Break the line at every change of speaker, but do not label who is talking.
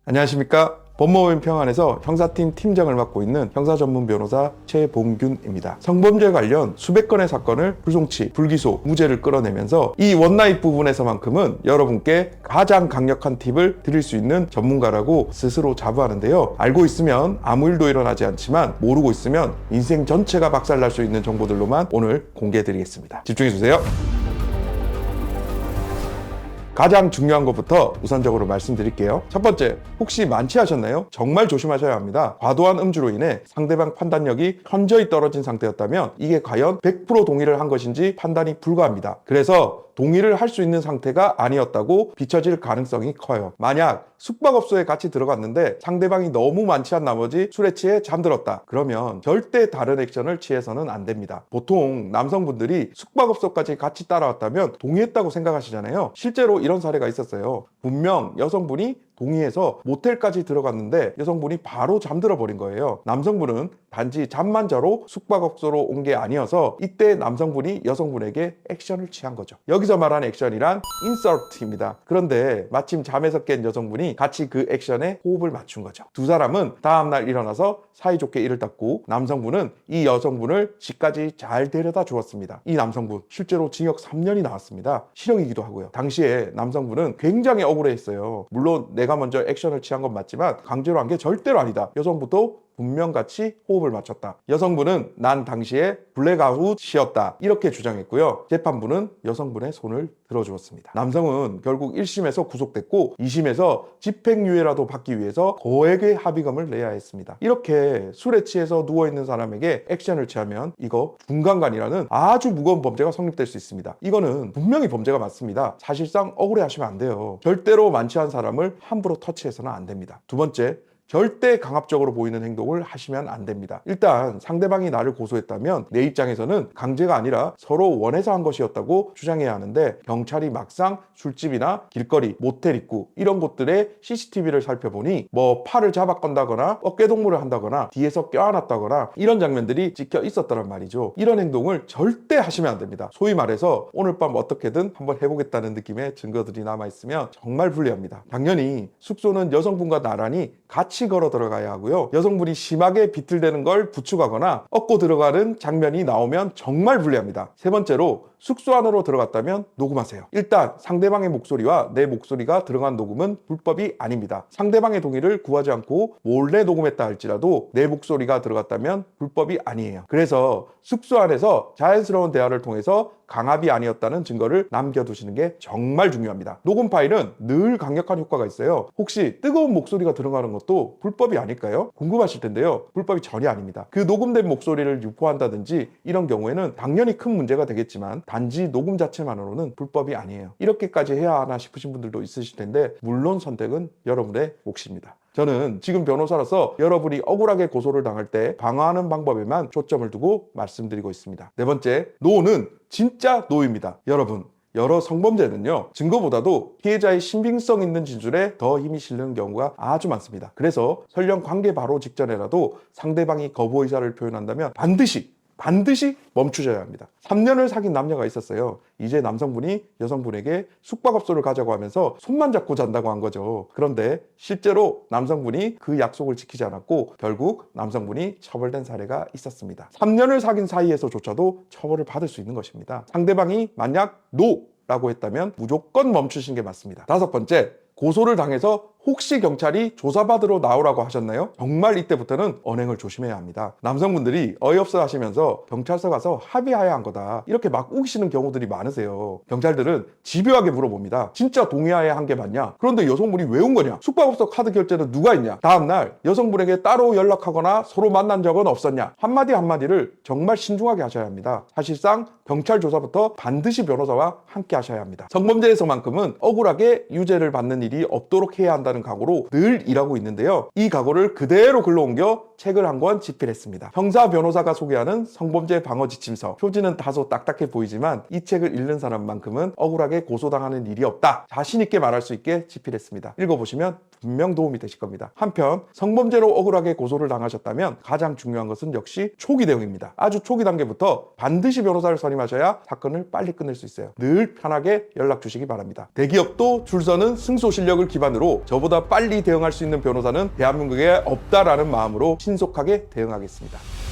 안녕하십니까. 법무법인 평안에서 형사팀 팀장을 맡고 있는 형사전문 변호사 최봉균입니다. 성범죄 관련 수백 건의 사건을 불송치, 불기소, 무죄를 끌어내면서 이 원나잇 부분에서만큼은 여러분께 가장 강력한 팁을 드릴 수 있는 전문가라고 스스로 자부하는데요. 알고 있으면 아무 일도 일어나지 않지만 모르고 있으면 인생 전체가 박살날 수 있는 정보들로만 오늘 공개해드리겠습니다. 집중해주세요. 가장 중요한 것부터 우선적으로 말씀드릴게요. 첫 번째, 혹시 만취하셨나요? 정말 조심하셔야 합니다. 과도한 음주로 인해 상대방 판단력이 현저히 떨어진 상태였다면 이게 과연 100% 동의를 한 것인지 판단이 불가합니다. 그래서 동의를 할 수 있는 상태가 아니었다고 비춰질 가능성이 커요. 만약 숙박업소에 같이 들어갔는데 상대방이 너무 만취한 나머지 술에 취해 잠들었다. 그러면 절대 다른 액션을 취해서는 안 됩니다. 보통 남성분들이 숙박업소까지 같이 따라왔다면 동의했다고 생각하시잖아요. 실제로 이런 사례가 있었어요. 분명 여성분이 동의해서 모텔까지 들어갔는데 여성분이 바로 잠들어 버린 거예요. 남성분은 단지 잠만 자러 숙박업소로 온 게 아니어서 이때 남성분이 여성분에게 액션을 취한 거죠. 여기서 말하는 액션이란 인서트입니다. 그런데 마침 잠에서 깬 여성분이 같이 그 액션에 호흡을 맞춘 거죠. 두 사람은 다음날 일어나서 사이좋게 이를 닦고 남성분은 이 여성분을 집까지 잘 데려다 주었습니다. 이 남성분 실제로 징역 3년이 나왔습니다. 실형이기도 하고요. 당시에 남성분은 굉장히 억울해했어요. 물론 내가 먼저 액션을 취한 건 맞지만 강제로 한 게 절대로 아니다. 여성분도 분명같이 호흡을 맞췄다. 여성분은 난 당시에 블랙아웃이었다. 이렇게 주장했고요. 재판부는 여성분의 손을 들어주었습니다. 남성은 결국 1심에서 구속됐고 2심에서 집행유예라도 받기 위해서 거액의 합의금을 내야 했습니다. 이렇게 술에 취해서 누워있는 사람에게 액션을 취하면 이거 중간간이라는 아주 무거운 범죄가 성립될 수 있습니다. 이거는 분명히 범죄가 맞습니다. 사실상 억울해하시면 안 돼요. 절대로 만취한 사람을 함부로 터치해서는 안 됩니다. 두 번째, 절대 강압적으로 보이는 행동을 하시면 안 됩니다. 일단 상대방이 나를 고소했다면 내 입장에서는 강제가 아니라 서로 원해서 한 것이었다고 주장해야 하는데 경찰이 막상 술집이나 길거리, 모텔 입구 이런 곳들의 CCTV를 살펴보니 뭐 팔을 잡아 건다거나 어깨동무를 한다거나 뒤에서 껴안았다거나 이런 장면들이 찍혀 있었다는 말이죠. 이런 행동을 절대 하시면 안 됩니다. 소위 말해서 오늘 밤 어떻게든 한번 해보겠다는 느낌의 증거들이 남아있으면 정말 불리합니다. 당연히 숙소는 여성분과 나란히 같이 걸어 들어가야 하고요. 여성분이 심하게 비틀대는 걸 부축하거나 얻고 들어가는 장면이 나오면 정말 불리합니다. 세 번째로 숙소 안으로 들어갔다면 녹음하세요. 일단 상대방의 목소리와 내 목소리가 들어간 녹음은 불법이 아닙니다. 상대방의 동의를 구하지 않고 몰래 녹음했다 할지라도 내 목소리가 들어갔다면 불법이 아니에요. 그래서 숙소 안에서 자연스러운 대화를 통해서 강압이 아니었다는 증거를 남겨두시는 게 정말 중요합니다. 녹음 파일은 늘 강력한 효과가 있어요. 혹시 뜨거운 목소리가 들어가는 것도 불법이 아닐까요? 궁금하실 텐데요. 불법이 전혀 아닙니다. 그 녹음된 목소리를 유포한다든지 이런 경우에는 당연히 큰 문제가 되겠지만 단지 녹음 자체만으로는 불법이 아니에요. 이렇게까지 해야 하나 싶으신 분들도 있으실 텐데 물론 선택은 여러분의 몫입니다. 저는 지금 변호사로서 여러분이 억울하게 고소를 당할 때 방어하는 방법에만 초점을 두고 말씀드리고 있습니다. 네 번째, 노는 진짜 노입니다. 여러분, 여러 성범죄는요, 증거보다도 피해자의 신빙성 있는 진술에 더 힘이 실리는 경우가 아주 많습니다. 그래서 설령 관계 바로 직전에라도 상대방이 거부 의사를 표현한다면 반드시 멈추셔야 합니다. 3년을 사귄 남녀가 있었어요. 이제 남성분이 여성분에게 숙박업소를 가자고 하면서 손만 잡고 잔다고 한 거죠. 그런데 실제로 남성분이 그 약속을 지키지 않았고 결국 남성분이 처벌된 사례가 있었습니다. 3년을 사귄 사이에서조차도 처벌을 받을 수 있는 것입니다. 상대방이 만약 노라고 했다면 무조건 멈추시는 게 맞습니다. 다섯 번째, 고소를 당해서 혹시 경찰이 조사받으러 나오라고 하셨나요? 정말 이때부터는 언행을 조심해야 합니다. 남성분들이 어이없어 하시면서 경찰서 가서 합의해야 한 거다 이렇게 막 우기시는 경우들이 많으세요. 경찰들은 집요하게 물어봅니다. 진짜 동의해야 한 게 맞냐? 그런데 여성분이 왜 온 거냐? 숙박업소 카드 결제는 누가 했냐? 다음날 여성분에게 따로 연락하거나 서로 만난 적은 없었냐? 한마디 한마디를 정말 신중하게 하셔야 합니다. 사실상 경찰 조사부터 반드시 변호사와 함께 하셔야 합니다. 성범죄에서만큼은 억울하게 유죄를 받는 일이 없도록 해야 한다는 각오로 늘 일하고 있는데요. 이 각오를 그대로 글로 옮겨 책을 한 권 집필했습니다. 형사 변호사가 소개하는 성범죄 방어 지침서. 표지는 다소 딱딱해 보이지만 이 책을 읽는 사람만큼은 억울하게 고소당하는 일이 없다. 자신 있게 말할 수 있게 집필했습니다. 읽어보시면 분명 도움이 되실 겁니다. 한편 성범죄로 억울하게 고소를 당하셨다면 가장 중요한 것은 역시 초기 대응입니다. 아주 초기 단계부터 반드시 변호사를 선임하셔야 사건을 빨리 끝낼 수 있어요. 늘 편하게 연락 주시기 바랍니다. 대기업도 줄 서는 승소 실력을 기반으로 저보다 저보다 빨리 대응할 수 있는 변호사는 대한민국에 없다라는 마음으로 신속하게 대응하겠습니다.